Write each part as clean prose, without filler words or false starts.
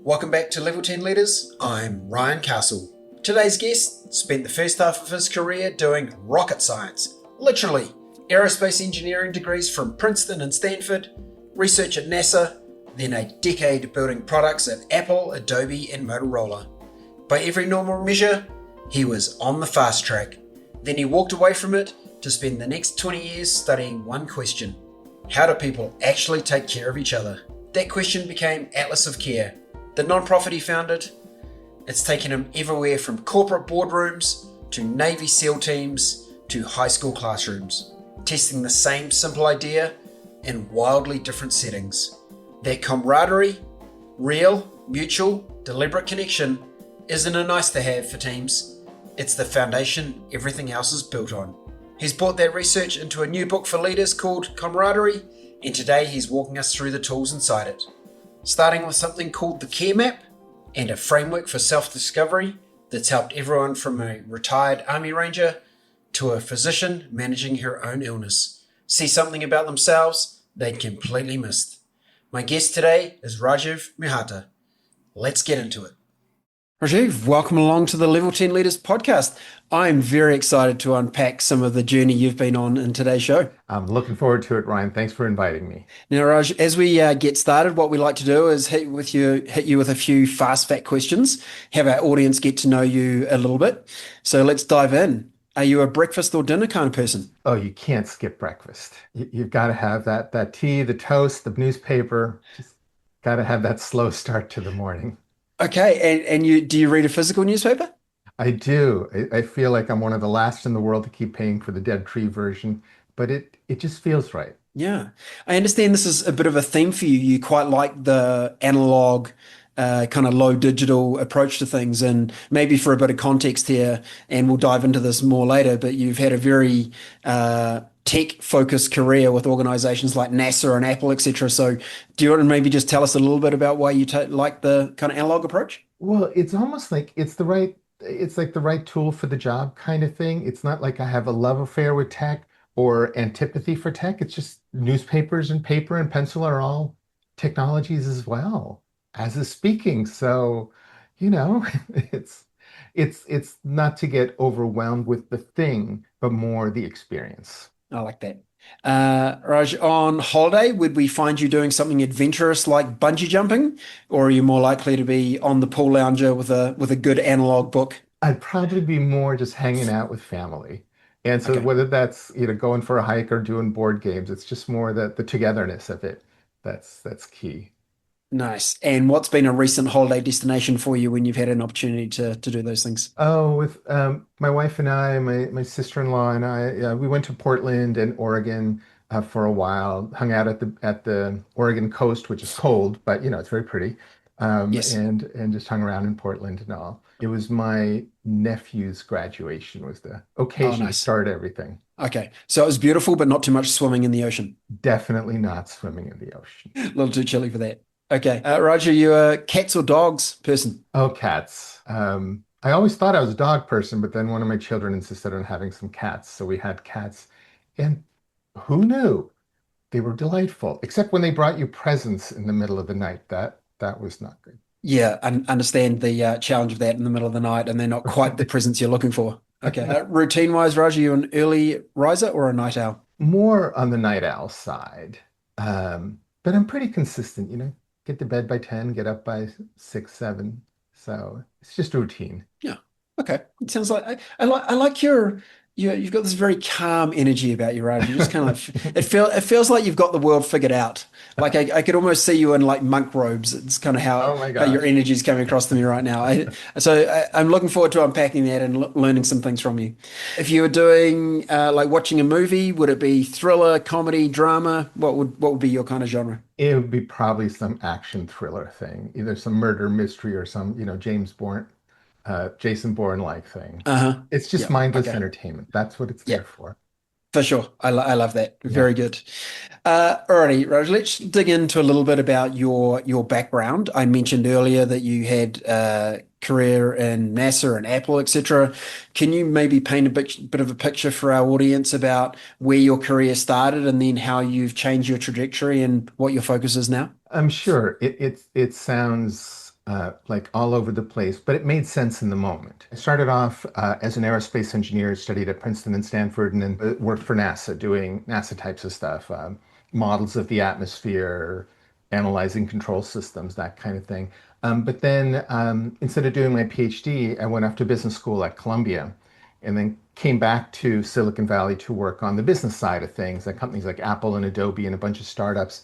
Welcome back to Level 10 Leaders. I'm Ryan Castle. Today's guest spent the first half of his career doing rocket science, literally aerospace engineering degrees from Princeton and Stanford, research at NASA, then a decade building products at Apple, Adobe and Motorola. By every normal measure, he was on the fast track. Then he walked away from it to spend the next 20 years studying one question: how do people actually take care of each other? That question became Atlas of Care, the non-profit he founded. It's taken him everywhere from corporate boardrooms to Navy SEAL teams to high school classrooms, testing the same simple idea in wildly different settings. That camaraderie, real, mutual, deliberate connection, isn't a nice to have for teams. It's the foundation everything else is built on. He's brought that research into a new book for leaders called Camaraderie, and today he's walking us through the tools inside it. Starting with something called the Care Map and a framework for self-discovery that's helped everyone from a retired Army Ranger to a physician managing her own illness see something about themselves they'd completely missed. My guest today is Rajiv Mehta. Let's get into it. Rajiv, welcome along to the Level 10 Leaders podcast. I'm very excited to unpack some of the journey you've been on in today's show. I'm looking forward to it, Ryan. Thanks for inviting me. Now, Raj, as we get started, what we like to do is hit you with a few fast fact questions, have our audience get to know you a little bit. So let's dive in. Are you a breakfast or dinner kind of person? Oh, you can't skip breakfast. You've got to have that tea, the toast, the newspaper. Just got to have that slow start to the morning. Okay, and do you read a physical newspaper? I do. I feel like I'm one of the last in the world to keep paying for the Dead Tree version, but it just feels right. Yeah, I understand this is a bit of a theme for you. You quite like the analog, kind of low digital approach to things. And maybe for a bit of context here, and we'll dive into this more later, but you've had a very tech-focused career with organizations like NASA and Apple, etc. So do you want to maybe just tell us a little bit about why you like the kind of analog approach? Well, it's almost like it's like the right tool for the job kind of thing. It's not like I have a love affair with tech or antipathy for tech. It's just newspapers and paper and pencil are all technologies as well, as is speaking. So, you know, it's not to get overwhelmed with the thing, but more the experience. I like that. Raj, on holiday, would we find you doing something adventurous like bungee jumping, or are you more likely to be on the pool lounger with a good analog book? I'd probably be more just hanging out with family. And so Okay, whether that's, going for a hike or doing board games, it's just more the togetherness of it. That's key. nice. And what's been a recent holiday destination for you when you've had an opportunity to do those things? Oh, with my wife and I, my sister-in-law and I, we went to Portland and Oregon for a while, hung out at the Oregon coast, which is cold, but it's very pretty. Yes. And just hung around in Portland and all. It was my nephew's graduation was the Oh, occasion to nice. start everything. Okay. So it was beautiful, but not too much swimming in the ocean. Definitely not swimming in the ocean. A little too chilly for that. Okay. Roger, you a cats or dogs person? Oh, cats. I always thought I was a dog person, but then one of my children insisted on having some cats. So we had cats. And who knew? They were delightful, except when they brought you presents in the middle of the night. That was not good. Yeah, I understand the challenge of that in the middle of the night, and they're not quite the presence you're looking for. Okay. Routine-wise, Raj, are you an early riser or a night owl? More on the night owl side. But I'm pretty consistent, get to bed by 10, get up by 6, 7. So it's just routine. Yeah. Okay. It sounds like I like you've got this very calm energy about you, Raj. You just kind of it feels like you've got the world figured out. Like I could almost see you in like monk robes. It's kind of Oh my how your gosh. energy is coming across to me right now. I'm looking forward to unpacking that and learning some things from you. If you were doing like watching a movie, would it be thriller, comedy, drama? What would be your kind of genre? It would be probably some action thriller thing, either some murder mystery or some, James Bourne, Jason Bourne-like thing. Uh-huh. It's just Yeah. mindless Okay. entertainment. That's what it's Yeah. there for. For sure. I love that. Yeah. Very good. Alrighty, Raj, let's dig into a little bit about your background. I mentioned earlier that you had a career in NASA and Apple, etc. Can you maybe paint a bit of a picture for our audience about where your career started and then how you've changed your trajectory and what your focus is now? I'm sure it sounds like all over the place, but it made sense in the moment. I started off as an aerospace engineer, studied at Princeton and Stanford, and then worked for NASA doing NASA types of stuff, models of the atmosphere, analyzing control systems, that kind of thing. But then instead of doing my PhD, I went off to business school at Columbia and then came back to Silicon Valley to work on the business side of things at companies like Apple and Adobe and a bunch of startups.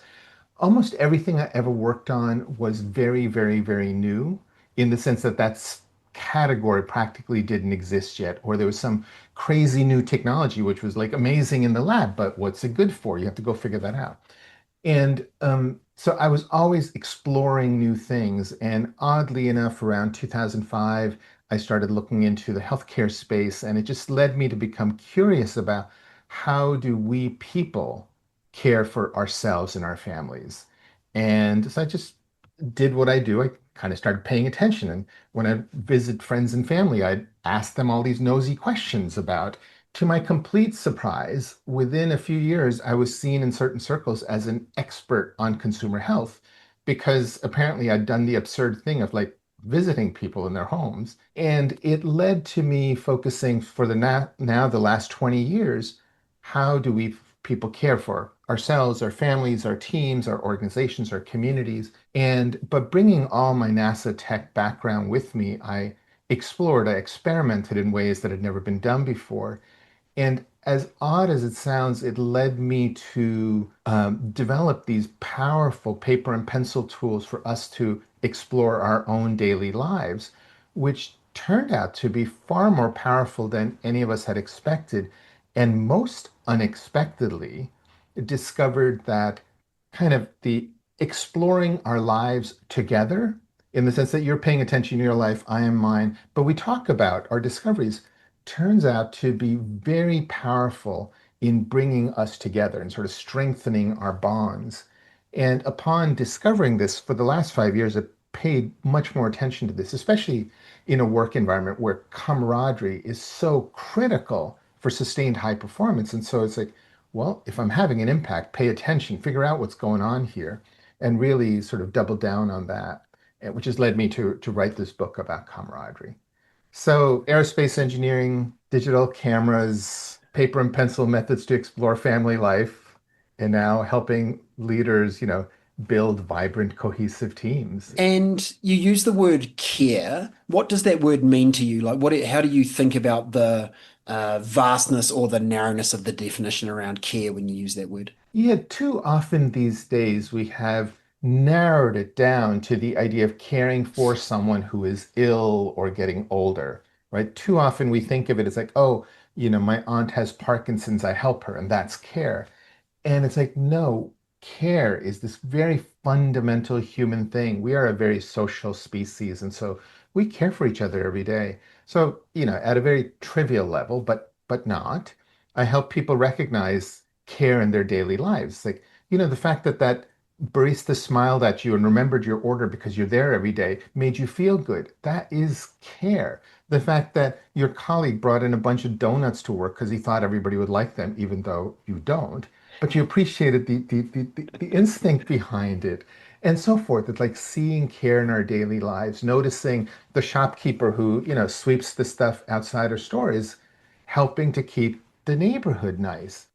Almost everything I ever worked on was very, very, very new in the sense that that's category practically didn't exist yet, or there was some crazy new technology which was like amazing in the lab, but what's it good for? You have to go figure that out. And so I was always exploring new things. And oddly enough, around 2005, I started looking into the healthcare space, and it just led me to become curious about how do we people care for ourselves and our families. And so I just did what I do. I kind of started paying attention. And when I visit friends and family, I'd ask them all these nosy questions about. To my complete surprise, within a few years, I was seen in certain circles as an expert on consumer health because apparently I'd done the absurd thing of like visiting people in their homes. And it led to me focusing for the now the last 20 years, how do we people care for ourselves, our families, our teams, our organizations, our communities? And but bringing all my NASA tech background with me, I experimented in ways that had never been done before. And as odd as it sounds, it led me to develop these powerful paper and pencil tools for us to explore our own daily lives, which turned out to be far more powerful than any of us had expected. And most unexpectedly, discovered that kind of the exploring our lives together in the sense that you're paying attention to your life, I am mine, but we talk about our discoveries turns out to be very powerful in bringing us together and sort of strengthening our bonds. And upon discovering this for the last 5 years, I paid much more attention to this, especially in a work environment where camaraderie is so critical for sustained high performance. And so it's like, well, if I'm having an impact, pay attention, figure out what's going on here, and really sort of double down on that, which has led me to write this book about camaraderie. So, aerospace engineering, digital cameras, paper and pencil methods to explore family life, and now helping leaders, build vibrant, cohesive teams. And you use the word care. What does that word mean to you? Like, how do you think about the vastness or the narrowness of the definition around care when you use that word? Yeah, too often these days we have narrowed it down to the idea of caring for someone who is ill or getting older, right? Too often we think of it as like, oh, my aunt has Parkinson's, I help her, and that's care. And it's like, no, care is this very fundamental human thing. We are a very social species, and so we care for each other every day. So, at a very trivial level, but not, I help people recognize care in their daily lives. Like, the fact that that barista smiled at you and remembered your order because you're there every day made you feel good. That is care. The fact that your colleague brought in a bunch of donuts to work because he thought everybody would like them, even though you don't, but you appreciated the instinct behind it and so forth. It's like seeing care in our daily lives, noticing the shopkeeper who, sweeps the stuff outside our store is helping to keep the neighborhood nice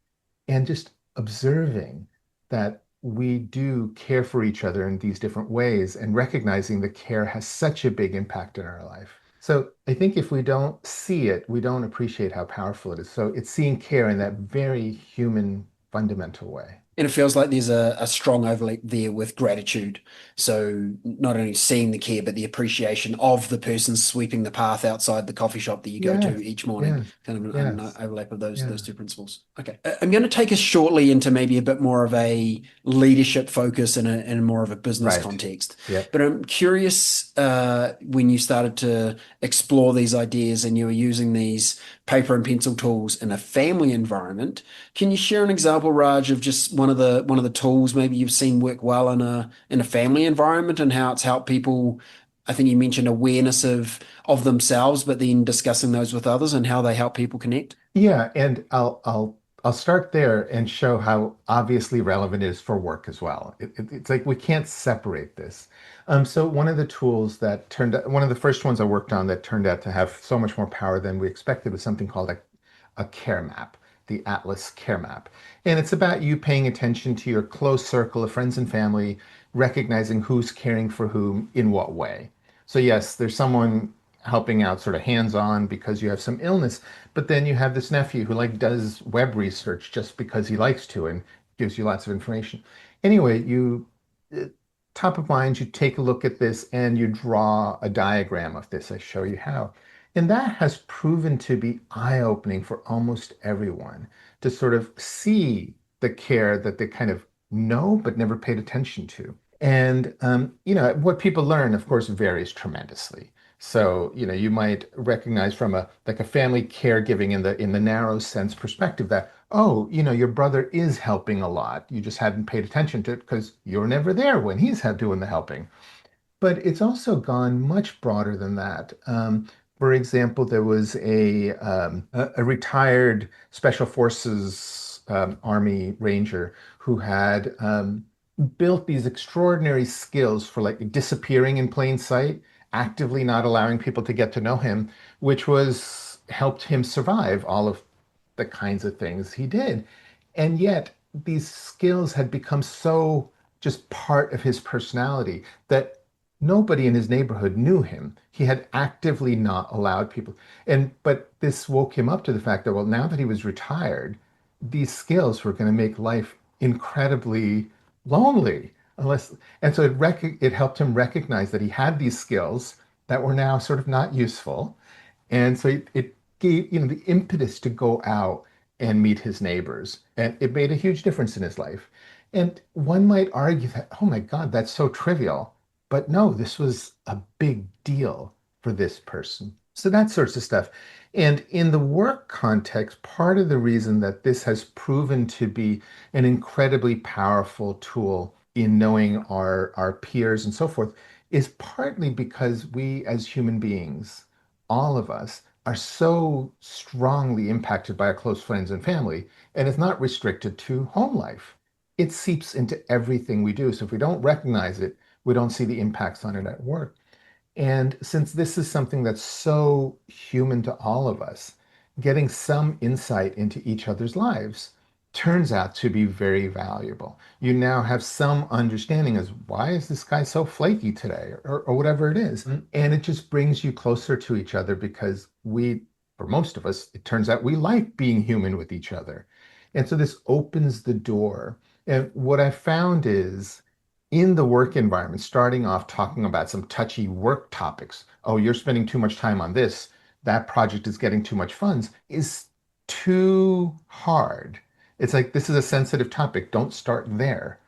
and just observing that we do care for each other in these different ways and recognizing that care has such a big impact in our life. So I think if we don't see it, we don't appreciate how powerful it is. So it's seeing care in that very human, fundamental way. And it feels like there's a strong overlap there with gratitude. So not only seeing the care, but the appreciation of the person sweeping the path outside the coffee shop that you go to Yes, each morning. yes, Kind of an yes, overlap of those yeah, two principles. Okay. I'm going to take us shortly into maybe a bit more of a leadership focus in a more of a business right. context. Yep. But I'm curious when you started to explore these ideas and you were using these paper and pencil tools in a family environment. Can you share an example, Raj, of just one of the tools maybe you've seen work well in a family environment and how it's helped people? I think you mentioned awareness of themselves, but then discussing those with others and how they help people connect. Yeah, and I'll I'll start there and show how obviously relevant it is for work as well. It's like we can't separate this. So one of the tools that turned out, one of the first ones I worked on that turned out to have so much more power than we expected was something called a care map, the Atlas Care Map. And it's about you paying attention to your close circle of friends and family, recognizing who's caring for whom in what way. So yes, there's someone helping out sort of hands-on because you have some illness, but then you have this nephew who like does web research just because he likes to and gives you lots of information. Anyway, you uh, top of mind, you take a look at this and you draw a diagram of this. I show you how. And that has proven to be eye-opening for almost everyone to sort of see the care that they kind of know but never paid attention to. And what people learn, of course, varies tremendously. So, you might recognize from a like a family caregiving in the narrow sense perspective that, oh, your brother is helping a lot. You just hadn't paid attention to it because you're never there when he's doing the helping. But it's also gone much broader than that. For example, there was a retired Special Forces Army Ranger who had built these extraordinary skills for like disappearing in plain sight, actively not allowing people to get to know him, which was helped him survive all of the kinds of things he did. And yet, these skills had become so just part of his personality that nobody in his neighborhood knew him. He had actively not allowed people. But this woke him up to the fact that, well, now that he was retired, these skills were going to make life incredibly lonely. And so it helped him recognize that he had these skills that were now sort of not useful. And so it gave, the impetus to go out and meet his neighbors. And it made a huge difference in his life. And one might argue that, oh my God, that's so trivial. But no, this was a big deal for this person. So that sorts of stuff. And in the work context, part of the reason that this has proven to be an incredibly powerful tool in knowing our peers and so forth is partly because we as human beings, all of us, are so strongly impacted by our close friends and family, and it's not restricted to home life. It seeps into everything we do. So if we don't recognize it, we don't see the impacts on it at work. And since this is something that's so human to all of us, getting some insight into each other's lives turns out to be very valuable. You now have some understanding as why is this guy so flaky today or whatever it is. And it just brings you closer to each other because for most of us, it turns out we like being human with each other. And so this opens the door. And what I found is in the work environment, starting off talking about some touchy work topics. Oh, you're spending too much time on this. That project is getting too much funds is too hard. It's like this is a sensitive topic. Don't start there.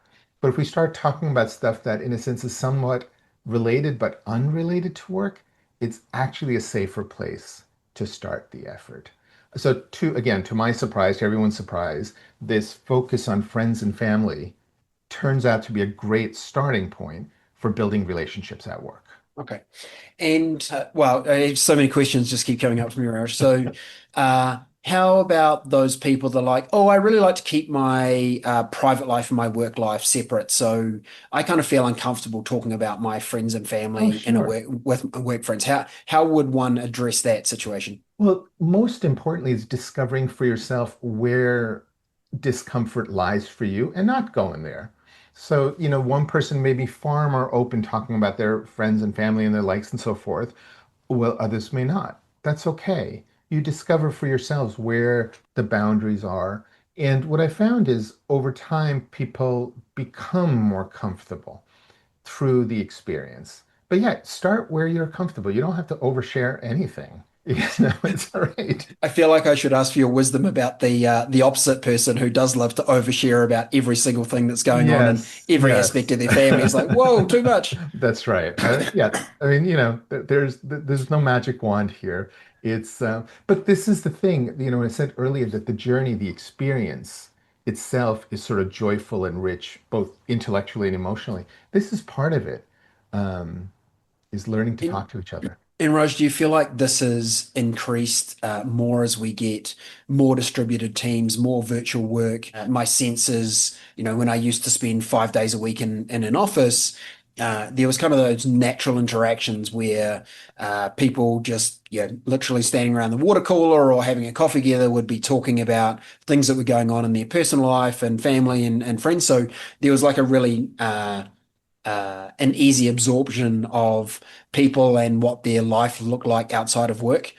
But if we start talking about stuff that, in a sense, is somewhat related but unrelated to work, it's actually a safer place to start the effort. So, to my surprise, to everyone's surprise, this focus on friends and family turns out to be a great starting point for building relationships at work. Okay. And well, so many questions just keep coming up from your area. So, how about those people that are like, oh, I really like to keep my private life and my work life separate. So I kind of feel uncomfortable talking about my friends and Oh, family in a sure. work with work friends. How would one address that situation? Well, most importantly is discovering for yourself where discomfort lies for you and not going there. So, one person may be far more open talking about their friends and family and their likes and so forth. Well, others may not. That's okay. You discover for yourselves where the boundaries are. And what I found is over time, people become more comfortable through the experience. But yeah, start where you're comfortable. You don't have to overshare anything. It's all right. I feel like I should ask for your wisdom about the opposite person who does love to overshare about every single thing that's going on in Yes, every aspect yes. of their family. It's like, whoa, too much. That's right. Yeah, I mean, there's no magic wand here. But this is the thing, I said earlier that the journey, the experience itself is sort of joyful and rich, both intellectually and emotionally. This is part of it, is learning to And talk to each other. And Raj, do you feel like this has increased more as we get more distributed teams, more virtual work? My sense is, when I used to spend 5 days a week in an office, there was kind of those natural interactions where people just, literally standing around the water cooler or having a coffee together would be talking about things that were going on in their personal life and family and friends. So there was like a really an easy absorption of people and what their life looked like outside of work.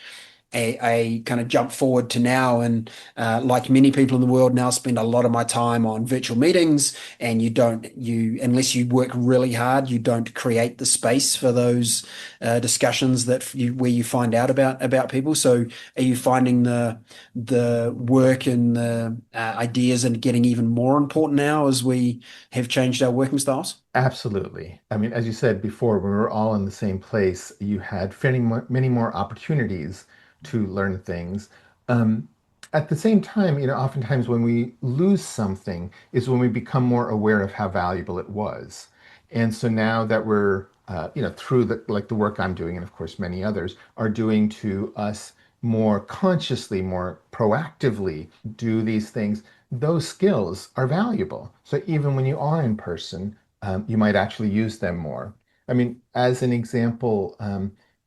I kind of jump forward to now, and like many people in the world now, spend a lot of my time on virtual meetings. And unless you work really hard, you don't create the space for those discussions where you find out about people. So, are you finding the work and the ideas and getting even more important now as we have changed our working styles? Absolutely. I mean, as you said before, when we were all in the same place, you had many more opportunities to learn things. Um, at the same time, oftentimes when we lose something is when we become more aware of how valuable it was. And so now that we're, through the work I'm doing, and of course many others are doing to us more consciously, more proactively do these things, those skills are valuable. So even when you are in person, you might actually use them more. I mean, as an example,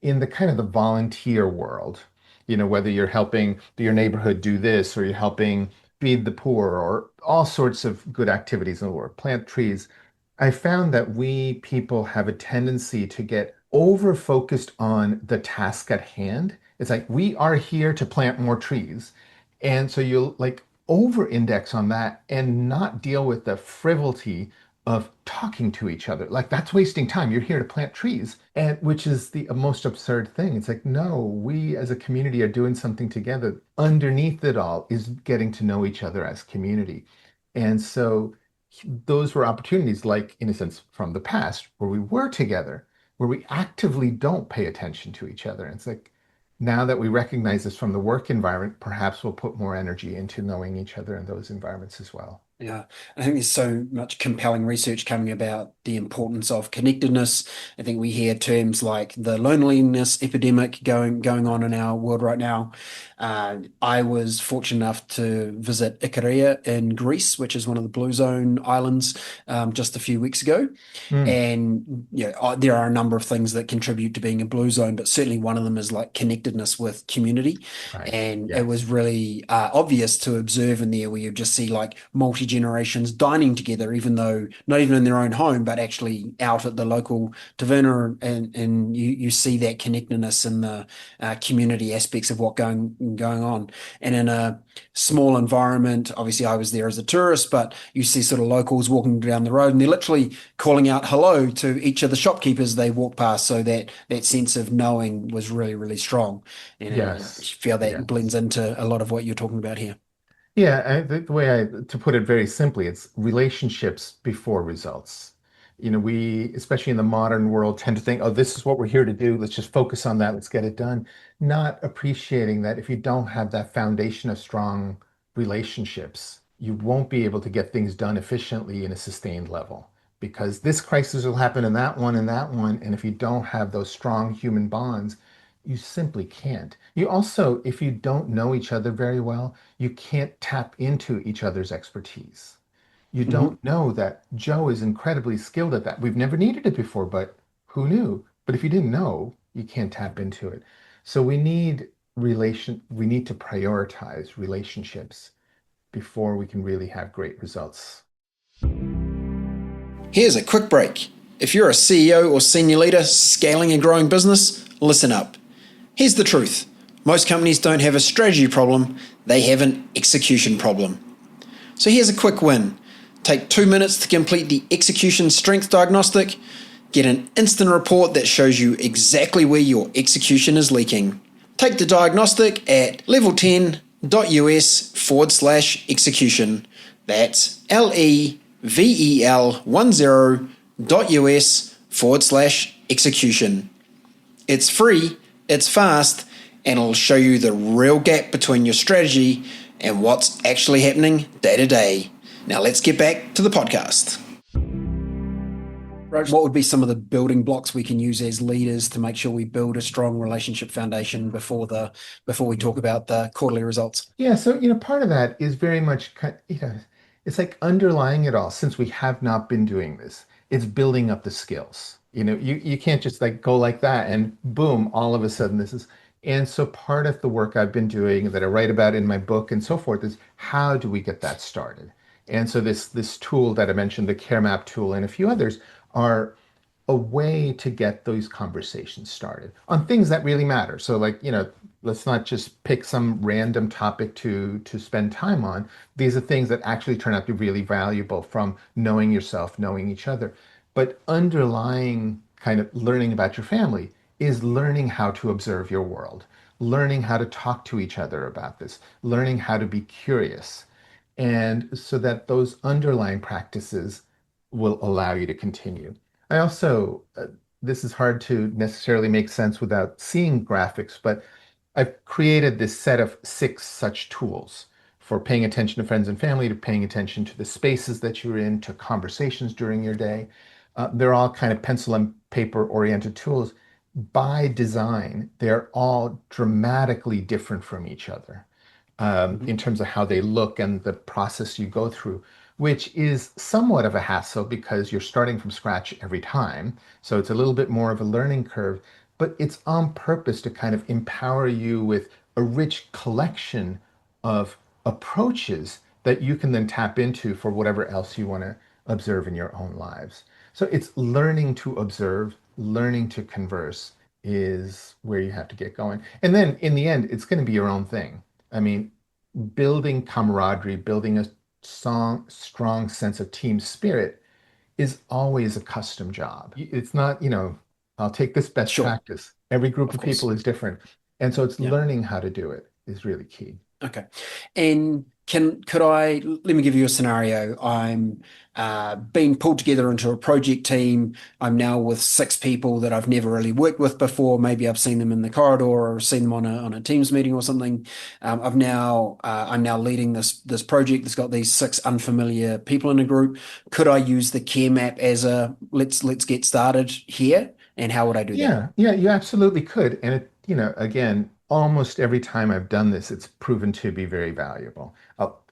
in the kind of the volunteer world, whether you're helping your neighborhood do this or you're helping feed the poor or all sorts of good activities in the world, plant trees, I found that we people have a tendency to get over focused on the task at hand. It's like we are here to plant more trees. And so you'll like over index on that and not deal with the frivolity of talking to each other. Like that's wasting time. You're here to plant trees, and which is the most absurd thing. It's like, no, we as a community are doing something together. Underneath it all is getting to know each other as community. And so those were opportunities, like in a sense, from the past where we were together, where we actively don't pay attention to each other. And it's like, now that we recognize this from the work environment, perhaps we'll put more energy into knowing each other in those environments as well. Yeah, I think there's so much compelling research coming about the importance of connectedness. I think we hear terms like the loneliness epidemic going on in our world right now. I was fortunate enough to visit Ikaria in Greece, which is one of the Blue Zone islands, just a few weeks ago. Hmm. And there are a number of things that contribute to being a blue zone, but certainly one of them is like connectedness with community. Right. And it was Yes. really obvious to observe in there where you just see like multi generations dining together, even though not even in their own home, but actually out at the local taverna, and you see that connectedness and the community aspects of what going on. And in a small environment, obviously I was there as a tourist, but you see sort of locals walking down the road and they're literally calling out hello to each of the shopkeepers they walk past. So that sense of knowing was really, really strong. And I Yes. feel that blends Yes. into a lot of what you're talking about here. Yeah, the way to put it very simply, it's relationships before results. We, especially in the modern world, tend to think, oh, this is what we're here to do. Let's just focus on that. Let's get it done. Not appreciating that if you don't have that foundation of strong relationships, you won't be able to get things done efficiently in a sustained level. Because this crisis will happen in that one and that one. And if you don't have those strong human bonds, you simply can't. You also, if you don't know each other very well, you can't tap into each other's expertise. You Mhm. don't know that Joe is incredibly skilled at that. We've never needed it before, but who knew? But if you didn't know, you can't tap into it. So we need to prioritize relationships before we can really have great results. Here's a quick break. If you're a CEO or senior leader scaling a growing business, listen up. Here's the truth. Most companies don't have a strategy problem, they have an execution problem. So here's a quick win. Take 2 minutes to complete the execution strength diagnostic. Get an instant report that shows you exactly where your execution is leaking. Take the diagnostic at level10.us/execution. That's level10.us/execution. It's free, it's fast, and it'll show you the real gap between your strategy and what's actually happening day to day. Now let's get back to the podcast. Rach, what would be some of the building blocks we can use as leaders to make sure we build a strong relationship foundation before we talk about the quarterly results? Yeah, so part of that is very much it's like underlying it all, since we have not been doing this, it's building up the skills. You can't just like go like that and boom, all of a sudden this is. And so part of the work I've been doing that I write about in my book and so forth is how do we get that started? And so this tool that I mentioned, the care map tool and a few others are a way to get those conversations started on things that really matter. So like, let's not just pick some random topic to spend time on. These are things that actually turn out to be really valuable from knowing yourself, knowing each other. But underlying kind of learning about your family is learning how to observe your world, learning how to talk to each other about this, learning how to be curious. And so that those underlying practices will allow you to continue. I also, this is hard to necessarily make sense without seeing graphics, but I've created this set of 6 such tools for paying attention to friends and family, to paying attention to the spaces that you're in, to conversations during your day. They're all kind of pencil and paper oriented tools. By design, they're all dramatically different from each other Mhm. in terms of how they look and the process you go through, which is somewhat of a hassle because you're starting from scratch every time. So it's a little bit more of a learning curve, but it's on purpose to kind of empower you with a rich collection of approaches that you can then tap into for whatever else you want to observe in your own lives. So it's learning to observe, learning to converse is where you have to get going. And then in the end, it's going to be your own thing. I mean, building camaraderie, building a strong sense of team spirit is always a custom job. It's not, I'll take this best Sure, practice. Every group of of people course. is different. And so it's Yeah. learning how to do it is really key. Okay. And could I let me give you a scenario. I'm being pulled together into a project team. I'm now with 6 people that I've never really worked with before. Maybe I've seen them in the corridor or seen them on a Teams meeting or something. I'm now leading this project that's got these 6 unfamiliar people in a group. Could I use the care map as a let's get started here? And how would I do that? Yeah, yeah, you absolutely could. And again, almost every time I've done this, it's proven to be very valuable.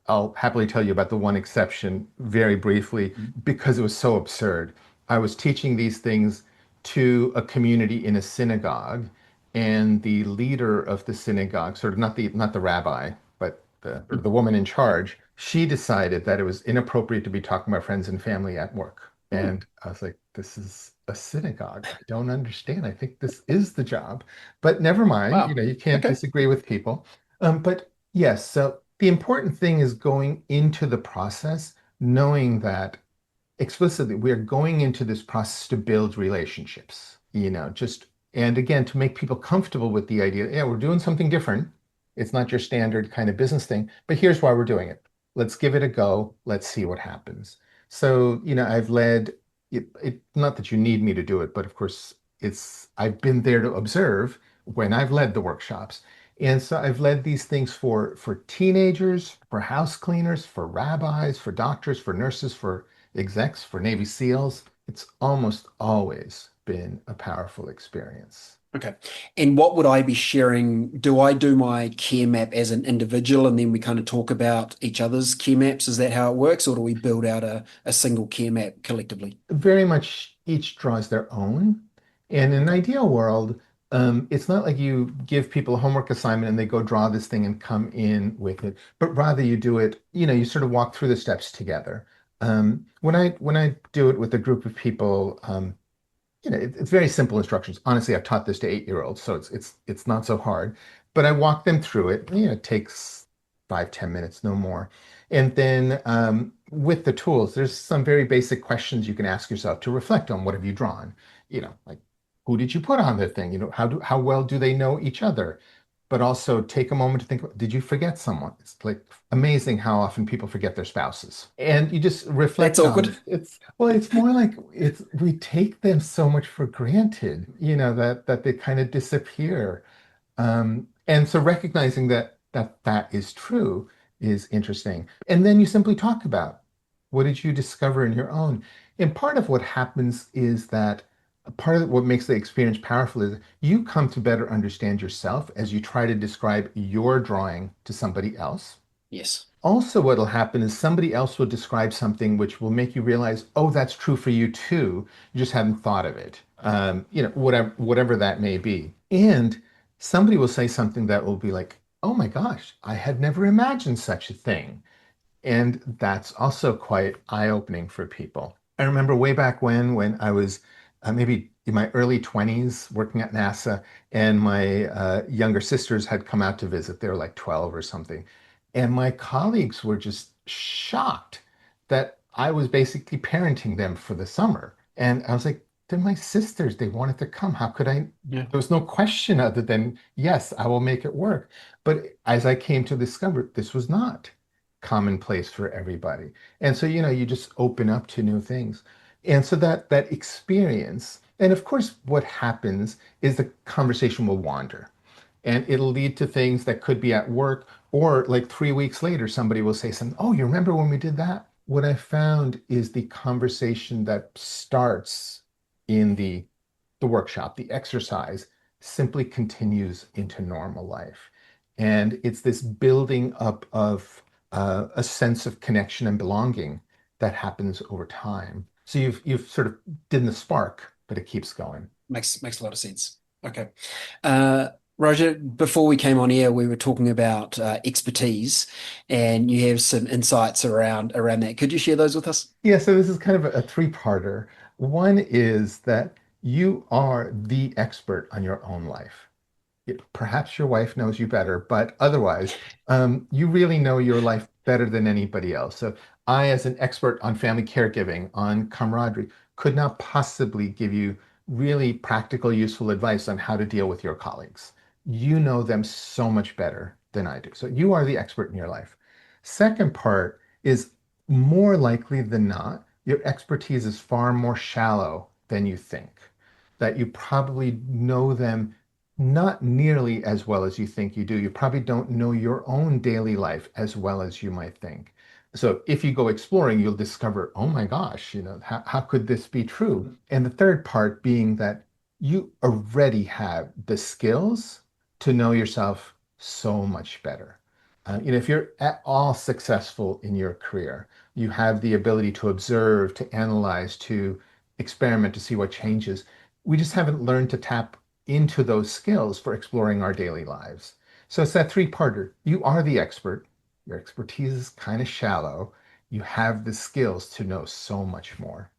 I'll happily tell you about the one exception very briefly Mhm. because it was so absurd. I was teaching these things to a community in a synagogue, and the leader of the synagogue, sort of not the rabbi, but the woman in charge, she decided that it was inappropriate to be talking about friends and family at work. Hmm. And I was like, this is a synagogue. I don't understand. I think this is the job. But never mind, Wow. you can't Okay. disagree with people. But yes, so the important thing is going into the process, knowing that explicitly we're going into this process to build relationships, just and again to make people comfortable with the idea, yeah, we're doing something different. It's not your standard kind of business thing, but here's why we're doing it. Let's give it a go. Let's see what happens. So, I've led not that you need me to do it, but of course I've been there to observe when I've led the workshops. And so I've led these things for teenagers, for house cleaners, for rabbis, for doctors, for nurses, for execs, for Navy SEALs. It's almost always been a powerful experience. Okay. And what would I be sharing? Do I do my care map as an individual and then we kind of talk about each other's care maps? Is that how it works? Or do we build out a single care map collectively? Very much each draws their own. And in an Okay. ideal world, it's not like you give people a homework assignment and they go draw this thing and come in with it, but rather you do it, you sort of walk through the steps together. When I do it with a group of people, it's very simple instructions. Honestly, I've taught this to 8-year-olds, so it's not so hard. But I walk them through it. It takes 5, 10 minutes, no more. And then with the tools, there's some very basic questions you can ask yourself to reflect on what have you drawn. Like who did you put on the thing? How well do they know each other? But also take a moment to think, did you forget someone? It's like amazing how often people forget their spouses. And you just That's reflect on awkward. it. It's more like we take them so much for granted, that they kind of disappear. And so recognizing that is true is interesting. And then you simply talk about What did you discover in your own? And part of what happens is that part of what makes the experience powerful is you come to better understand yourself as you try to describe your drawing to somebody else. Yes. Also, what'll happen is somebody else will describe something which will make you realize, oh, that's true for you too. You just hadn't thought of it. Whatever that may be. And somebody will say something that will be like, oh my gosh, I had never imagined such a thing. And that's also quite eye-opening for people. I remember way back when I was maybe in my early 20s working at NASA, and my younger sisters had come out to visit. They were like 12 or something. And my colleagues were just shocked that I was basically parenting them for the summer. And I was like, they're my sisters. They wanted to come. How could I? Yeah. There was no question other than, yes, I will make it work. But as I came to discover, this was not commonplace for everybody. And so, you just open up to new things. And so that experience, and of course, what happens is the conversation will wander and it'll lead to things that could be at work, or like 3 weeks later, somebody will say something, oh, you remember when we did that? What I found is the conversation that starts in the workshop, the exercise, simply continues into normal life. And it's this building up of a sense of connection and belonging that happens over time. So you've sort of did the spark, but it keeps going. Makes a lot of sense. Okay. Uh, Roger, before we came on air, we were talking about expertise, and you have some insights around that. Could you share those with us? Yeah, so this is kind of a three-parter. One is that you are the expert on your own life. Perhaps your wife knows you better, but otherwise, you really know your life better than anybody else. So I, as an expert on family caregiving, on camaraderie, could not possibly give you really practical, useful advice on how to deal with your colleagues. You know them so much better than I do. So you are the expert in your life. Second part is more likely than not, your expertise is far more shallow than you think. That you probably know them not nearly as well as you think you do. You probably don't know your own daily life as well as you might think. So if you go exploring, you'll discover, oh my gosh, how could this be true? And the third part being that you already have the skills to know yourself so much better. If you're at all successful in your career, you have the ability to observe, to analyze, to experiment, to see what changes. We just haven't learned to tap into those skills for exploring our daily lives. So it's that three-parter. You are the expert. Your expertise is kind of shallow. You have the skills to know so much more.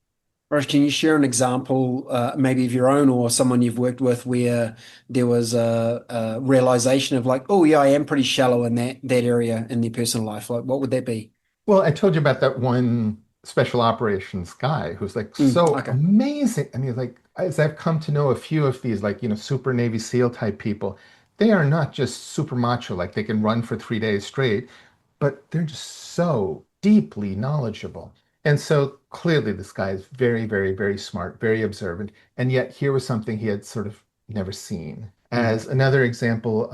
Roger, can you share an example, maybe of your own or someone you've worked with, where there was a realization of like, oh yeah, I am pretty shallow in that area in their personal life. Like, what would that be? Well, I told you about that one special operations guy who's like so Okay. amazing. I mean, like as I've come to know a few of these, like, super Navy SEAL type people, they are not just super macho, like they can run for 3 days straight, but they're just so deeply knowledgeable. And so clearly this guy is very, very, very smart, very observant. And yet here was something he had sort of never seen. Mm, As another example,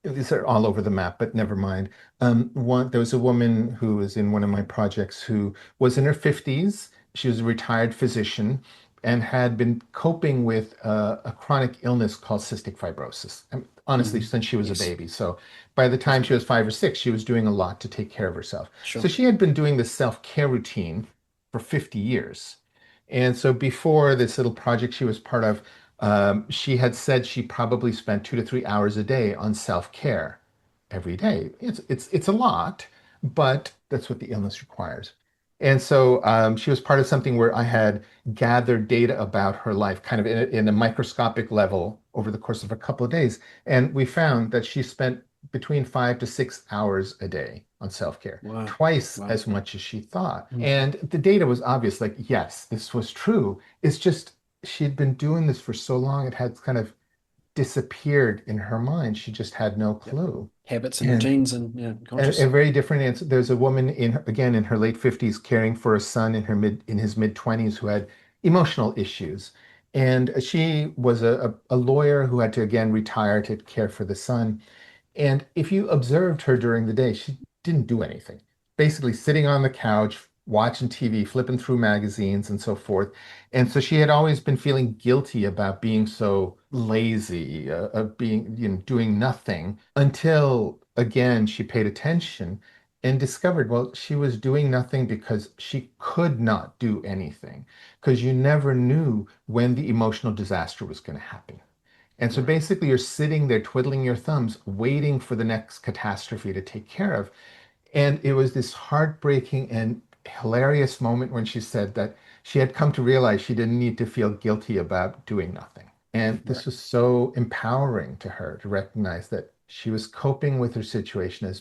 these are all over the map, but never mind. There was a woman who was in one of my projects who was in her 50s. She was a retired physician and had been coping with a chronic illness called cystic fibrosis. And honestly, mm, since she was a yes. baby. So by the time she was 5 or 6, she was doing a lot to take care of herself. So Sure. she had been doing this self-care routine for 50 years. And so before this little project she was part of, she had said she probably spent 2 to 3 hours a day on self-care every day. It's a lot, but that's what the illness requires. And so she was part of something where I had gathered data about her life, kind of in a microscopic level over the course of a couple of days. And we found that she spent between 5 to 6 hours a day on self-care, Wow. twice Wow. as much as she thought. Mm, And the data was obvious, like, yes, this was true. It's just she'd been doing this for so long, it had kind of disappeared in her mind. She just had no yep. clue. Habits and And routines and yeah, a conscious. very different answer. There's a woman again in her late 50s caring for a son in his mid 20s who had emotional issues. And she was a lawyer who had to again retire to care for the son. And if you observed her during the day, she didn't do anything. Basically sitting on the couch, watching TV, flipping through magazines and so forth. And so she had always been feeling guilty about being so lazy, of being, doing nothing until again she paid attention and discovered, well, she was doing nothing because she could not do anything, because you never knew when the emotional disaster was going to happen. And so Right. basically, you're sitting there twiddling your thumbs, waiting for the next catastrophe to take care of. And it was this heartbreaking and hilarious moment when she said that she had come to realize she didn't need to feel guilty about doing nothing. And Right. this was so empowering to her to recognize that she was coping with her situation as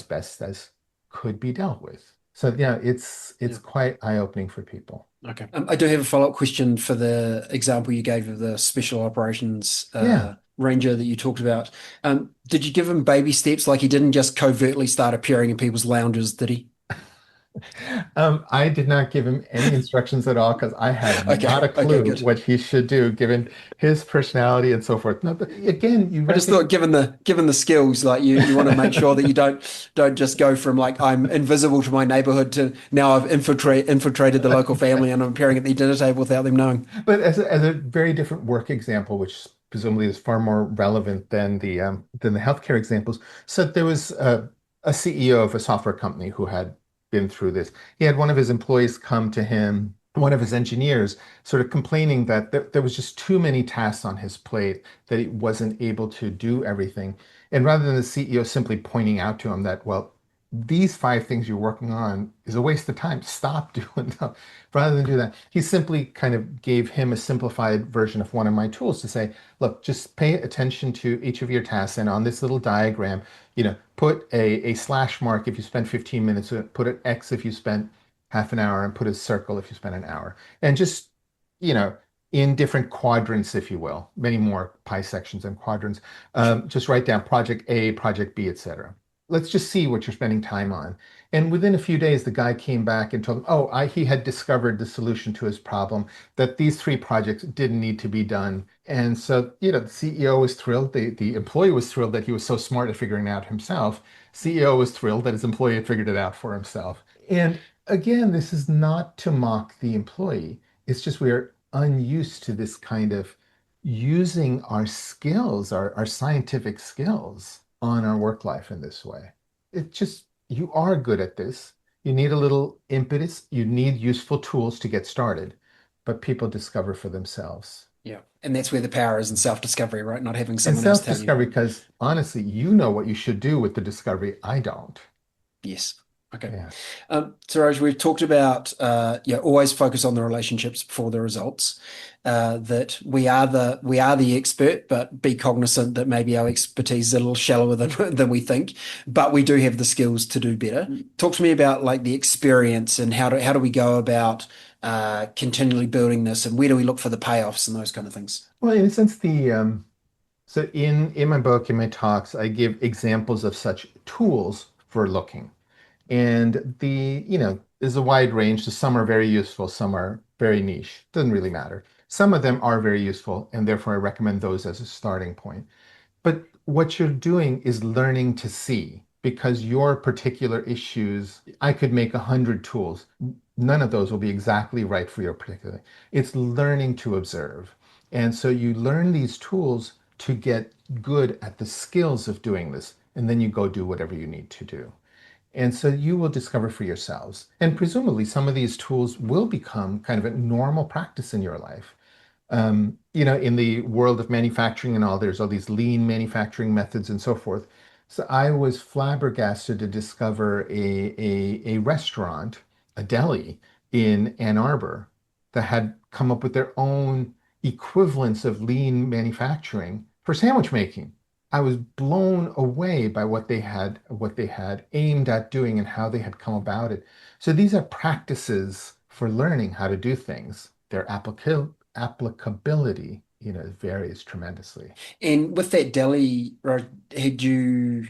best as could be dealt with. So yeah, it's Yeah. quite eye-opening for people. Okay. I do have a follow-up question for the example you gave of the special operations Yeah. ranger that you talked about. Did you give him baby steps? Like he didn't just covertly start appearing in people's lounges, did he? I did not give him any instructions at all because I had not Okay. a Okay, clue good. what he should do given his personality and so forth. No, but again, you I just thought, reckon, given the skills, like you want to make sure that you don't just go from like I'm invisible to my neighborhood to now I've infiltrated the local family and I'm appearing at the dinner table without them knowing. but as a very different work example, which presumably is far more relevant than the healthcare examples. So there was a CEO of a software company who had been through this. He had one of his employees come to him, one of his engineers, sort of complaining that there was just too many tasks on his plate, that he wasn't able to do everything. And rather than the CEO simply pointing out to him that, well, these five things you're working on is a waste of time. Stop doing them. Rather than do that, he simply kind of gave him a simplified version of one of my tools to say, look, just pay attention to each of your tasks. And on this little diagram, put a slash mark if you spend 15 minutes, put an X if you spent half an hour, and put a circle if you spent an hour. And just, you know, in different quadrants, if you will, many more pie sections and quadrants, Sure. just write down project A, project B, etc. Let's just see what you're spending time on. And within a few days, the guy came back and told him, oh, he had discovered the solution to his problem, that these three projects didn't need to be done. And so, the CEO was thrilled. The employee was thrilled that he was so smart at figuring it out himself. CEO was thrilled that his employee had figured it out for himself. And again, this is not to mock the employee. It's just we're unused to this kind of using our skills, our scientific skills on our work life in this way. It just, you are good at this. You need a little impetus. You need useful tools to get started, but people discover for themselves. Yeah. And that's where the power is in self-discovery, right? Not having And someone else tell you. self-discovery, because honestly, you know what you should do with the discovery. I don't. Yes. Okay. Yeah. So Raj, we've talked about always focus on the relationships before the results. That we are the expert, but be cognizant that maybe our expertise is a little shallower than we think, but we do have the skills to do better. Talk to me about like the experience and how do we go about continually building this, and where do we look for the payoffs and those kind of things. Well, in a sense, so in my book, in my talks, I give examples of such tools for looking. And there's a wide range. So some are very useful, some are very niche. Doesn't really matter. Some of them are very useful, and therefore I recommend those as a starting point. But what you're doing is learning to see, because your particular issues, I could make 100 tools. None of those will be exactly right for your particular. It's learning to observe. And so you learn these tools to get good at the skills of doing this, and then you go do whatever you need to do. And so you will discover for yourselves. And presumably, some of these tools will become kind of a normal practice in your life. In the world of manufacturing and all, there's all these lean manufacturing methods and so forth. So I was flabbergasted to discover a restaurant, a deli in Ann Arbor that had come up with their own equivalents of lean manufacturing for sandwich making. I was blown away by what they had aimed at doing and how they had come about it. So these are practices for learning how to do things. Their applicability, varies tremendously. And with that deli, Raj, had you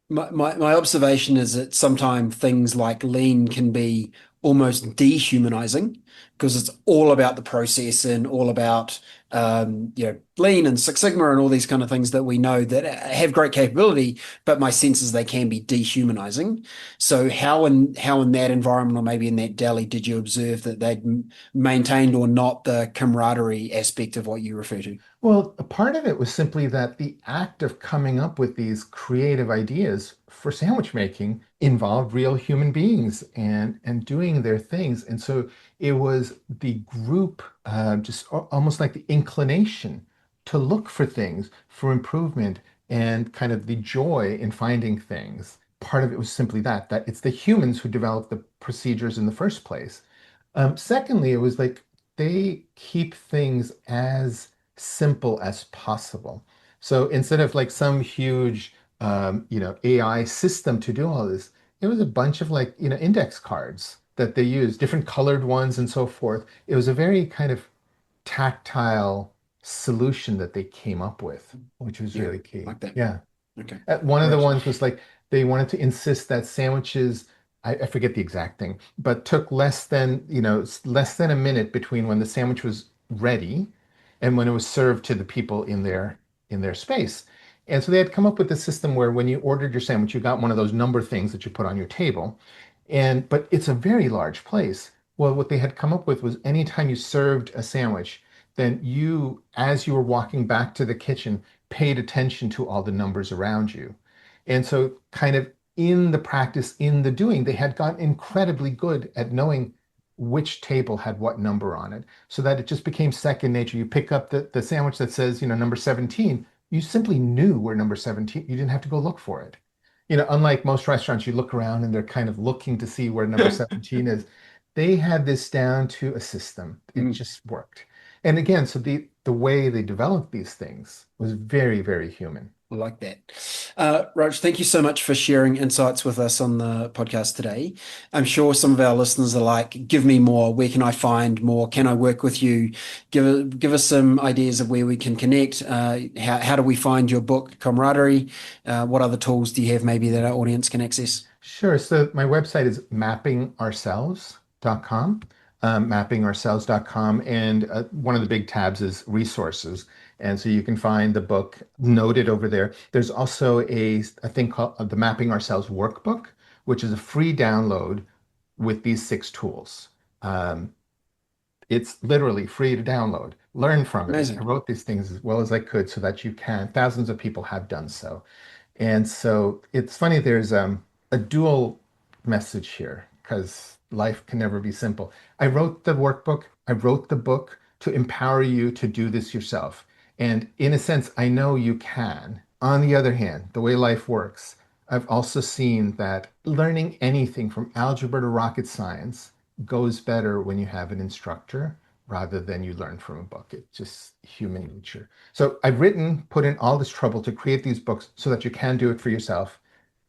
my observation is that sometimes things like lean can be almost dehumanizing because it's all about the process and all about lean and Six Sigma and all these kind of things that we know that have great capability, but my sense is they can be dehumanizing. So how in that environment or maybe in that deli did you observe that they'd maintained or not the camaraderie aspect of what you refer to? Well, a part of it was simply that the act of coming up with these creative ideas for sandwich making involved real human beings and doing their things. And so it was the group, almost like the inclination to look for things for improvement and kind of the joy in finding things. Part of it was simply that it's the humans who developed the procedures in the first place. Secondly, it was like they keep things as simple as possible. So instead of like some huge, AI system to do all this, it was a bunch of like, index cards that they used, different colored ones and so forth. It was a very kind of tactile solution that they came up with, which was Yeah, really key. like that. Yeah. Okay. One of the Right. ones was like they wanted to insist that sandwiches, I forget the exact thing, but took less than a minute between when the sandwich was ready and when it was served to the people in their space. And so they had come up with a system where when you ordered your sandwich, you got one of those number things that you put on your table. But it's a very large place. Well, what they had come up with was anytime you served a sandwich, then you, as you were walking back to the kitchen, paid attention to all the numbers around you. And so, kind of in the practice, in the doing, they had gotten incredibly good at knowing which table had what number on it so that it just became second nature. You pick up the sandwich that says, number 17, you simply knew where number 17, you didn't have to go look for it. Unlike most restaurants, you look around and they're kind of looking to see where number 17 is. They had this down to a system. It Mm. just worked. And again, so the way they developed these things was very, very human. I like that. Raj, thank you so much for sharing insights with us on the podcast today. I'm sure some of our listeners are like, give me more. Where can I find more? Can I work with you? Give us some ideas of where we can connect. How do we find your book, Camaraderie? What other tools do you have maybe that our audience can access? Sure. So my website is mappingourselves.com, mappingourselves.com. And one of the big tabs is resources. And so you can find the book noted over there. There's also a thing called the Mapping Ourselves Workbook, which is a free download with these 6 tools. Um, it's literally free to download. Learn from it. I Amazing. wrote these things as well as I could so that you can. Thousands of people have done so. And so it's funny, there's a dual message here because life can never be simple. I wrote the workbook, I wrote the book to empower you to do this yourself. And in a sense, I know you can. On the other hand, the way life works, I've also seen that learning anything from algebra to rocket science goes better when you have an instructor rather than you learn from a book. It's just human nature. So I've put in all this trouble to create these books so that you can do it for yourself.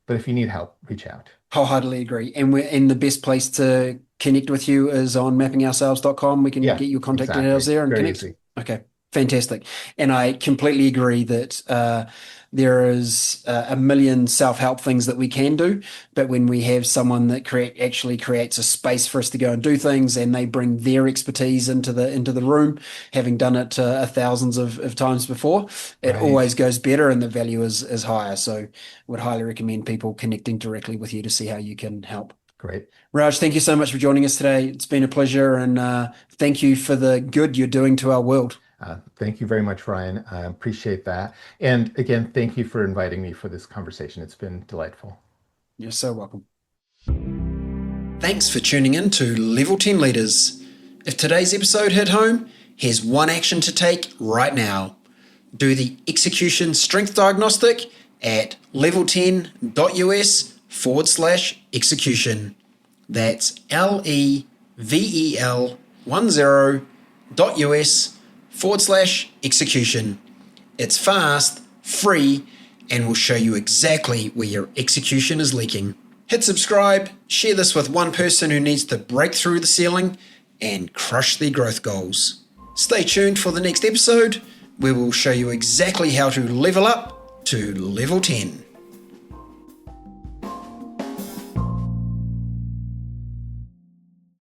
But if you need help, reach out. Wholeheartedly agree. And we're in the best place to connect with you is on mappingourselves.com. We can Yeah, get your contact details exactly. there and Very connect. easy. Okay, fantastic. And I completely agree that there is a million self-help things that we can do, but when we have someone that actually creates a space for us to go and do things, and they bring their expertise into the room, having done it thousands of times before, it Right. always goes better, and the value is higher. So, would highly recommend people connecting directly with you to see how you can help. Great. Raj, thank you so much for joining us today. It's been a pleasure, and thank you for the good you're doing to our world. Thank you very much, Ryan. I appreciate that. And again, thank you for inviting me for this conversation. It's been delightful. You're so welcome. Thanks for tuning in to Level 10 Leaders. If today's episode hit home, here's one action to take right now. Do the execution strength diagnostic at level10.us/execution. That's level10.us/execution. It's fast, free, and will show you exactly where your execution is leaking. Hit subscribe, share this with one person who needs to break through the ceiling and crush their growth goals. Stay tuned for the next episode where we'll show you exactly how to level up to level 10.